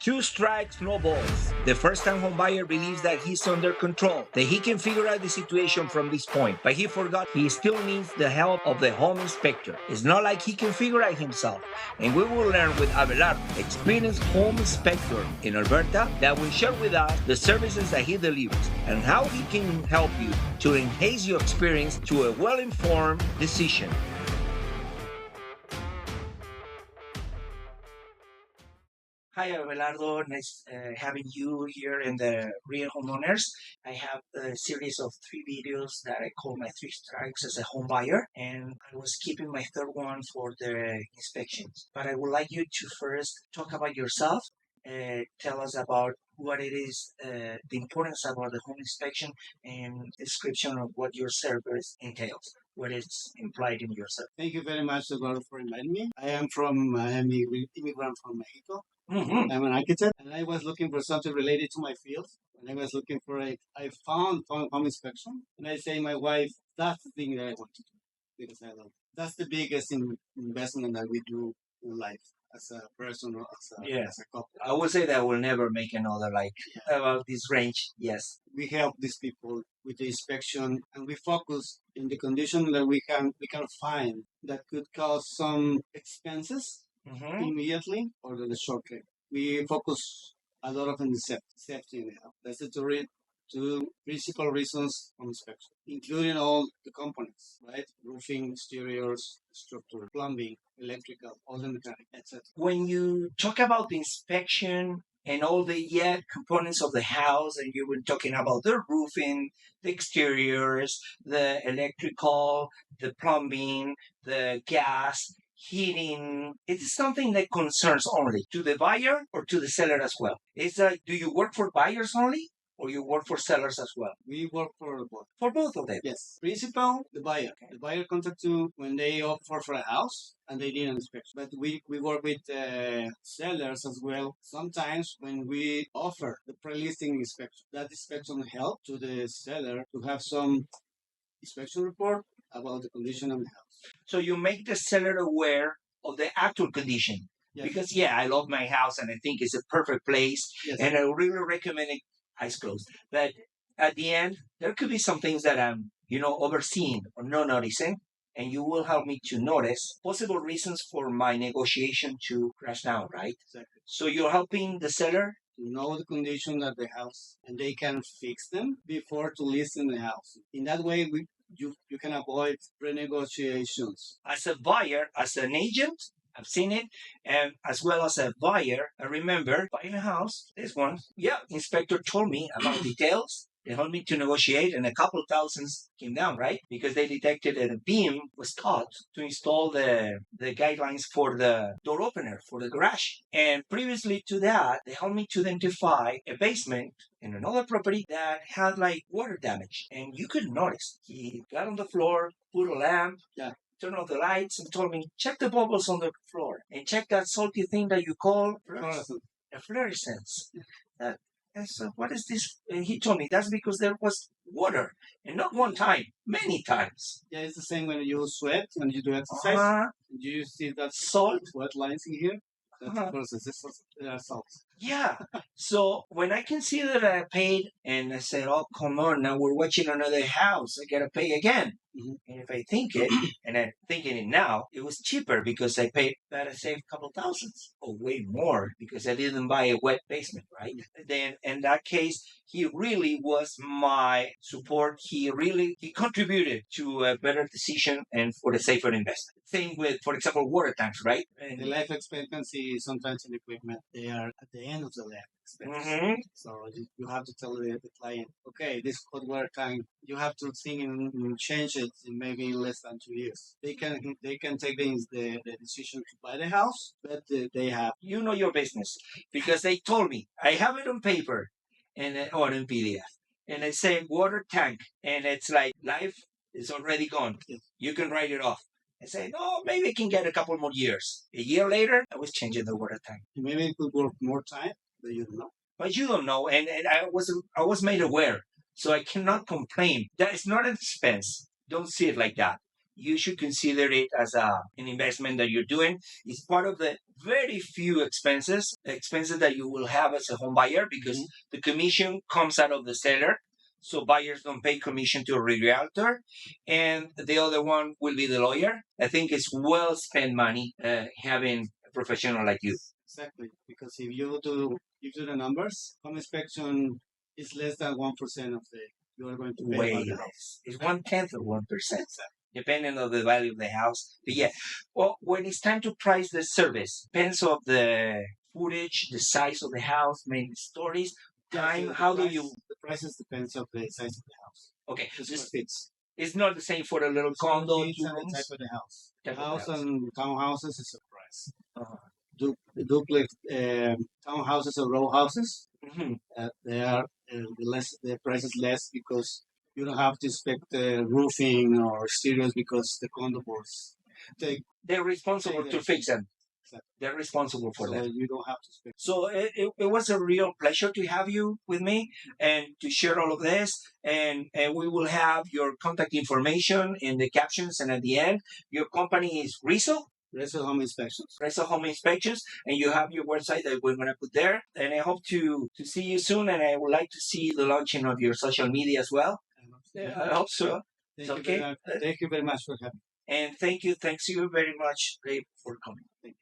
Two strikes, no balls. The first-time home buyer believes that he's under control, that he can figure out the situation from this point, but he forgot he still needs the help of the home inspector. It's not like he can figure out himself. And we will learn with Abelardo, experienced home inspector in Alberta, that will share with us the services that he delivers and how he can help you to enhance your experience to a well-informed decision. Hi, Abelardo. Nice having you here in the Real Homeowners. I have a series of 3 videos that I call my 3 strikes as a home buyer, and I was keeping my third one for the inspections. But I would like you to first talk about yourself, tell us about what it is, the importance about the home inspection, and description of what your service entails, what is implied in your service. Thank you very much, Eduardo, for inviting me. I am an immigrant from Mexico. Mm-hmm. I'm an architect, and I was looking for something related to my field. When I was looking for it, I found home inspection, and I say my wife, that's the thing that I want to do because I love it. That's the biggest investment that we do in life as a person or as a couple. I would say that we'll never make another about this range. Yes. We help these people with the inspection, and we focus in the condition that we can find that could cause some expenses immediately or in the short term. We focus a lot on the safety in the house. That's the two principal reasons on inspection, including all the components, right? Roofing, exteriors, structure, plumbing, electrical, all the mechanical, etc. When you talk about the inspection and all the components of the house, and you were talking about the roofing, the exteriors, the electrical, the plumbing, the gas, heating, it's something that concerns only to the buyer or to the seller as well. It's like, do you work for buyers only or you work for sellers as well? We work for both. For both of them? Yes. Principal, the buyer. Okay. The buyer contacts you when they offer for a house and they need an inspection. But we work with sellers as well. Sometimes when we offer the pre-listing inspection, that inspection helps to the seller to have some inspection report about the condition of the house. So you make the seller aware of the actual condition. Yes. Because, I love my house and I think it's a perfect place. Yes. And I really recommend it eyes closed. But at the end, there could be some things that I'm, overseeing or not noticing. And you will help me to notice possible reasons for my negotiation to crash down, right? Exactly. So you're helping the seller to know the condition of the house, and they can fix them before to list in the house. In that way, you can avoid renegotiations. As a buyer, as an agent, I've seen it, and as well as a buyer, I remember buying a house, this one. Inspector told me about details. They helped me to negotiate, and a couple thousands came down, right? Because they detected that a beam was cut to install the guidelines for the door opener for the garage. And previously to that, they helped me to identify a basement in another property that had water damage. And you could notice. He got on the floor, put a lamp, turned off the lights, and told me, check the bubbles on the floor and check that salty thing that you call a fluorescence. So what is this? And he told me that's because there was water, and not one time, many times. Yeah, it's the same when you sweat, when you do exercise. You see that salt, wet lines in here. That's because there are salts. Yeah. So when I can see that I paid, and I said, oh, come on, now we're watching another house, I got to pay again. Mm-hmm. And if I think it, and I'm thinking it now, it was cheaper because I paid, that I saved a couple thousands, or way more, because I didn't buy a wet basement, right? Then in that case, he really was my support. He contributed to a better decision and for the safer investment. Same with, for example, water tanks, right? And the life expectancy sometimes in equipment, they are at the end of the life expectancy. Mm-hmm. So you have to tell the client, okay, this hot water tank, you have to think and change it in maybe less than 2 years. They can take the decision to buy the house, but they have. You know your business because they told me. I have it on paper or in PDF. And I say water tank, and it's like life is already gone. Yes. You can write it off. I say, no, maybe I can get a couple more years. A year later, I was changing the water tank. Maybe it could work more time, but you don't know. But you don't know, and I was made aware, so I cannot complain. That is not an expense. Don't see it like that. you should consider it as an investment that you're doing. It's part of the very few expenses that you will have as a home buyer, because the commission comes out of the seller. So buyers don't pay commission to a realtor, and the other one will be the lawyer. I think it's well spent money having a professional like you. Exactly, because if you do the numbers, home inspection is less than 1% of the you are going to pay. Way less. It's 1/10 of 1%, depending on the value of the house. But yeah, well, when it's time to price the service, depends on the footage, the size of the house, many stories, time. How do you? The prices depends on the size of the house. Okay, This fits. It's not the same for a little condo. It's the type of the house. Type of House house. and townhouses is a price. Uh-huh. Duplex townhouses or row houses, Mm-hmm. they are the price is less because you don't have to inspect the roofing or exteriors because the condo boards They're responsible to fix them. Exactly. They're responsible for that. You don't have to spend. So it was a real pleasure to have you with me and to share all of this. And we will have your contact information in the captions and at the end. Your company is Reso Home Inspections. Reso Home Inspections, and you have your website that we're going to put there. And I hope to see you soon, and I would like to see the launching of your social media as well. I hope so. Thank you very much for having me. And thanks you very much, Abe, for coming. Thank you.